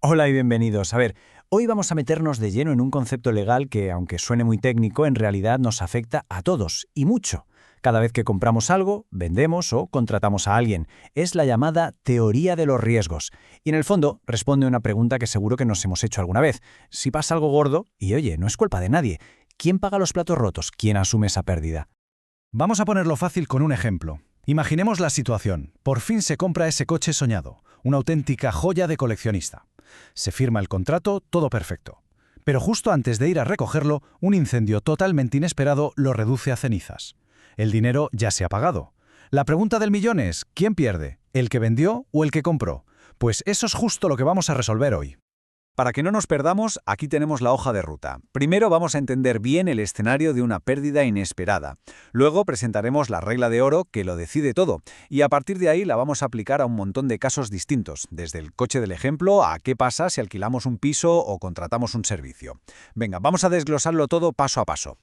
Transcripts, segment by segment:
Hola y bienvenidos. A ver, hoy vamos a meternos de lleno en un concepto legal que, aunque suene muy técnico, en realidad nos afecta a todos, y mucho. Cada vez que compramos algo, vendemos o contratamos a alguien. Es la llamada teoría de los riesgos. Y en el fondo responde a una pregunta que seguro que nos hemos hecho alguna vez. Si pasa algo gordo, y oye, no es culpa de nadie, ¿quién paga los platos rotos? ¿Quién asume esa pérdida? Vamos a ponerlo fácil con un ejemplo. Imaginemos la situación. Por fin se compra ese coche soñado, una auténtica joya de coleccionista. Se firma el contrato, todo perfecto. Pero justo antes de ir a recogerlo, un incendio totalmente inesperado lo reduce a cenizas. El dinero ya se ha pagado. La pregunta del millón es, ¿quién pierde? ¿El que vendió o el que compró? Pues eso es justo lo que vamos a resolver hoy. Para que no nos perdamos, aquí tenemos la hoja de ruta. Primero vamos a entender bien el escenario de una pérdida inesperada. Luego presentaremos la regla de oro que lo decide todo. Y a partir de ahí la vamos a aplicar a un montón de casos distintos, desde el coche del ejemplo a qué pasa si alquilamos un piso o contratamos un servicio. Venga, vamos a desglosarlo todo paso a paso.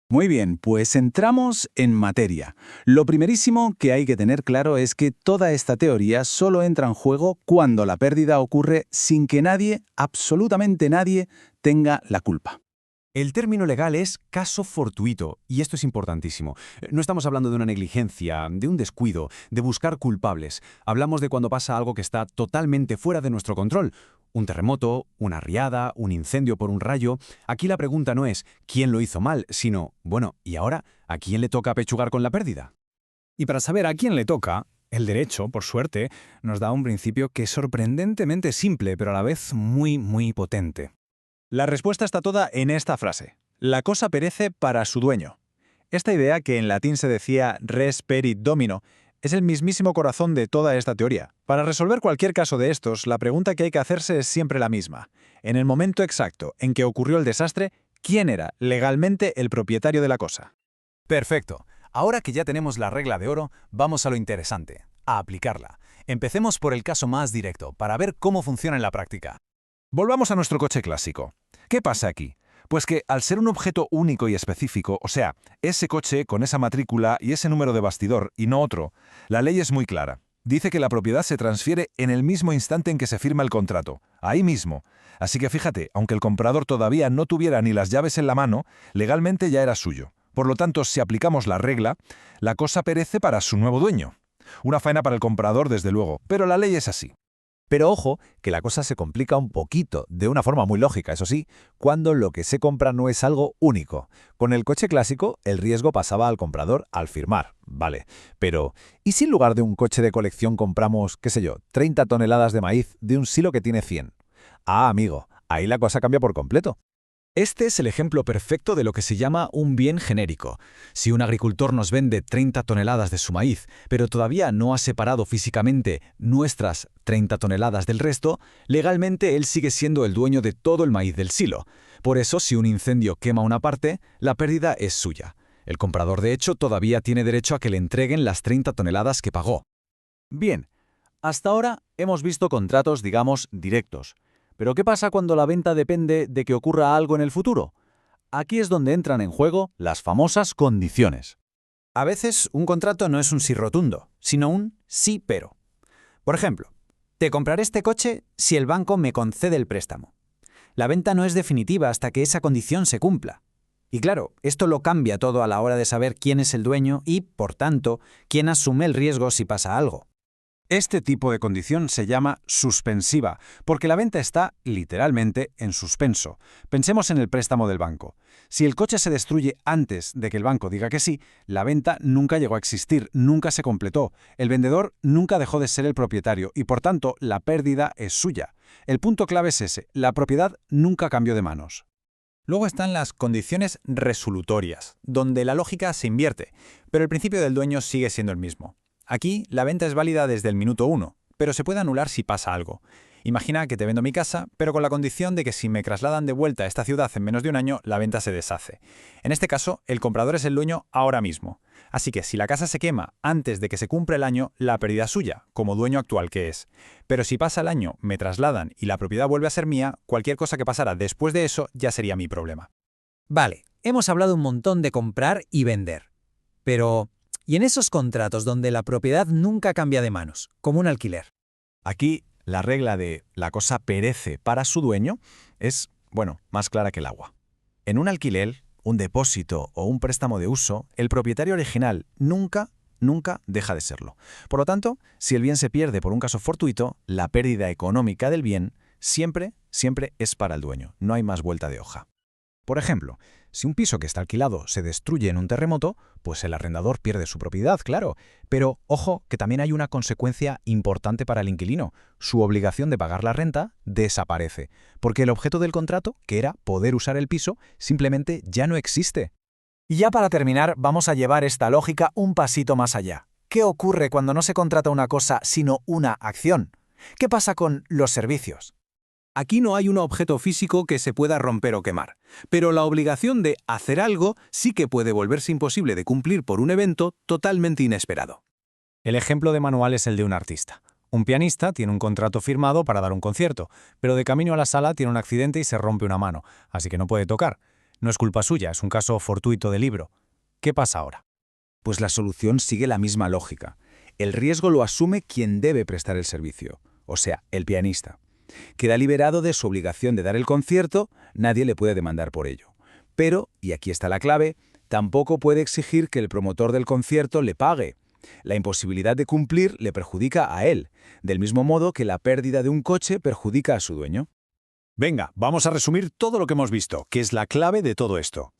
Muy bien, pues entramos en materia. Lo primerísimo que hay que tener claro es que toda esta teoría solo entra en juego cuando la pérdida ocurre sin que nadie, absolutamente nadie, tenga la culpa. El término legal es caso fortuito, y esto es importantísimo. No estamos hablando de una negligencia, de un descuido, de buscar culpables. Hablamos de cuando pasa algo que está totalmente fuera de nuestro control. Un terremoto, una riada, un incendio por un rayo. Aquí la pregunta no es ¿quién lo hizo mal?, sino, bueno, ¿y ahora a quién le toca pechugar con la pérdida? Y para saber a quién le toca, el derecho, por suerte, nos da un principio que es sorprendentemente simple, pero a la vez muy potente. La respuesta está toda en esta frase. La cosa perece para su dueño. Esta idea, que en latín se decía res perit domino, es el mismísimo corazón de toda esta teoría. Para resolver cualquier caso de estos, la pregunta que hay que hacerse es siempre la misma. En el momento exacto en que ocurrió el desastre, ¿quién era legalmente el propietario de la cosa? Perfecto. Ahora que ya tenemos la regla de oro, vamos a lo interesante, a aplicarla. Empecemos por el caso más directo, para ver cómo funciona en la práctica. Volvamos a nuestro coche clásico. ¿Qué pasa aquí? Pues que al ser un objeto único y específico, o sea, ese coche con esa matrícula y ese número de bastidor y no otro, la ley es muy clara. Dice que la propiedad se transfiere en el mismo instante en que se firma el contrato, ahí mismo. Así que fíjate, aunque el comprador todavía no tuviera ni las llaves en la mano, legalmente ya era suyo. Por lo tanto, si aplicamos la regla, la cosa perece para su nuevo dueño. Una faena para el comprador, desde luego, pero la ley es así. Pero ojo, que la cosa se complica un poquito, de una forma muy lógica, eso sí, cuando lo que se compra no es algo único. Con el coche clásico, el riesgo pasaba al comprador al firmar, vale. Pero, ¿y si en lugar de un coche de colección compramos, qué sé yo, 30 toneladas de maíz de un silo que tiene 100? Ah, amigo, ahí la cosa cambia por completo. Este es el ejemplo perfecto de lo que se llama un bien genérico. Si un agricultor nos vende 30 toneladas de su maíz, pero todavía no ha separado físicamente nuestras 30 toneladas del resto, legalmente él sigue siendo el dueño de todo el maíz del silo. Por eso, si un incendio quema una parte, la pérdida es suya. El comprador, de hecho, todavía tiene derecho a que le entreguen las 30 toneladas que pagó. Bien, hasta ahora hemos visto contratos, digamos, directos. Pero ¿qué pasa cuando la venta depende de que ocurra algo en el futuro? Aquí es donde entran en juego las famosas condiciones. A veces un contrato no es un sí rotundo, sino un sí pero. Por ejemplo, te compraré este coche si el banco me concede el préstamo. La venta no es definitiva hasta que esa condición se cumpla. Y claro, esto lo cambia todo a la hora de saber quién es el dueño y, por tanto, quién asume el riesgo si pasa algo. Este tipo de condición se llama suspensiva, porque la venta está, literalmente, en suspenso. Pensemos en el préstamo del banco. Si el coche se destruye antes de que el banco diga que sí, la venta nunca llegó a existir, nunca se completó. El vendedor nunca dejó de ser el propietario y, por tanto, la pérdida es suya. El punto clave es ese: la propiedad nunca cambió de manos. Luego están las condiciones resolutorias, donde la lógica se invierte, pero el principio del dueño sigue siendo el mismo. Aquí, la venta es válida desde el minuto 1, pero se puede anular si pasa algo. Imagina que te vendo mi casa, pero con la condición de que si me trasladan de vuelta a esta ciudad en menos de un año, la venta se deshace. En este caso, el comprador es el dueño ahora mismo. Así que si la casa se quema antes de que se cumpla el año, la pérdida es suya, como dueño actual que es. Pero si pasa el año, me trasladan y la propiedad vuelve a ser mía, cualquier cosa que pasara después de eso ya sería mi problema. Vale, hemos hablado un montón de comprar y vender. Pero, ¿y en esos contratos donde la propiedad nunca cambia de manos, como un alquiler? Aquí La regla de la cosa perece para su dueño es, bueno, más clara que el agua. En un alquiler, un depósito o un préstamo de uso, el propietario original nunca deja de serlo. Por lo tanto, si el bien se pierde por un caso fortuito, la pérdida económica del bien siempre es para el dueño. No hay más vuelta de hoja. Por ejemplo, si un piso que está alquilado se destruye en un terremoto, pues el arrendador pierde su propiedad, claro. Pero, ojo, que también hay una consecuencia importante para el inquilino. Su obligación de pagar la renta desaparece, porque el objeto del contrato, que era poder usar el piso, simplemente ya no existe. Y ya para terminar, vamos a llevar esta lógica un pasito más allá. ¿Qué ocurre cuando no se contrata una cosa, sino una acción? ¿Qué pasa con los servicios? Aquí no hay un objeto físico que se pueda romper o quemar, pero la obligación de hacer algo sí que puede volverse imposible de cumplir por un evento totalmente inesperado. El ejemplo de manual es el de un artista. Un pianista tiene un contrato firmado para dar un concierto, pero de camino a la sala tiene un accidente y se rompe una mano, así que no puede tocar. No es culpa suya, es un caso fortuito de libro. ¿Qué pasa ahora? Pues la solución sigue la misma lógica. El riesgo lo asume quien debe prestar el servicio, o sea, el pianista. Queda liberado de su obligación de dar el concierto, nadie le puede demandar por ello. Pero, y aquí está la clave, tampoco puede exigir que el promotor del concierto le pague. La imposibilidad de cumplir le perjudica a él, del mismo modo que la pérdida de un coche perjudica a su dueño. Venga, vamos a resumir todo lo que hemos visto, que es la clave de todo esto.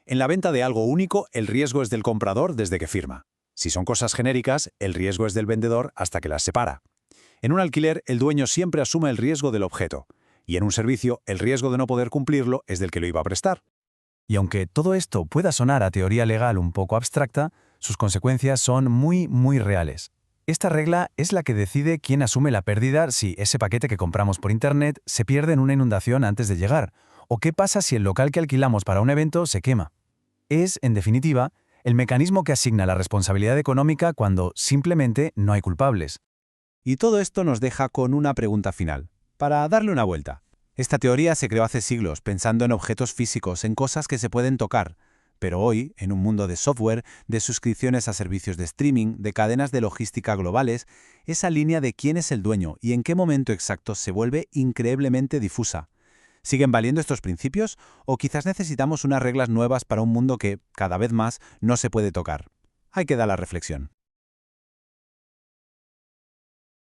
En la venta de algo único, el riesgo es del comprador desde que firma. Si son cosas genéricas, el riesgo es del vendedor hasta que las separa. En un alquiler, el dueño siempre asume el riesgo del objeto, y en un servicio, el riesgo de no poder cumplirlo es del que lo iba a prestar. Y aunque todo esto pueda sonar a teoría legal un poco abstracta, sus consecuencias son muy reales. Esta regla es la que decide quién asume la pérdida si ese paquete que compramos por Internet se pierde en una inundación antes de llegar, o qué pasa si el local que alquilamos para un evento se quema. Es, en definitiva, el mecanismo que asigna la responsabilidad económica cuando simplemente no hay culpables. Y todo esto nos deja con una pregunta final, para darle una vuelta. Esta teoría se creó hace siglos pensando en objetos físicos, en cosas que se pueden tocar. Pero hoy, en un mundo de software, de suscripciones a servicios de streaming, de cadenas de logística globales, esa línea de quién es el dueño y en qué momento exacto se vuelve increíblemente difusa. ¿Siguen valiendo estos principios? ¿O quizás necesitamos unas reglas nuevas para un mundo que, cada vez más, no se puede tocar? Ahí queda la reflexión.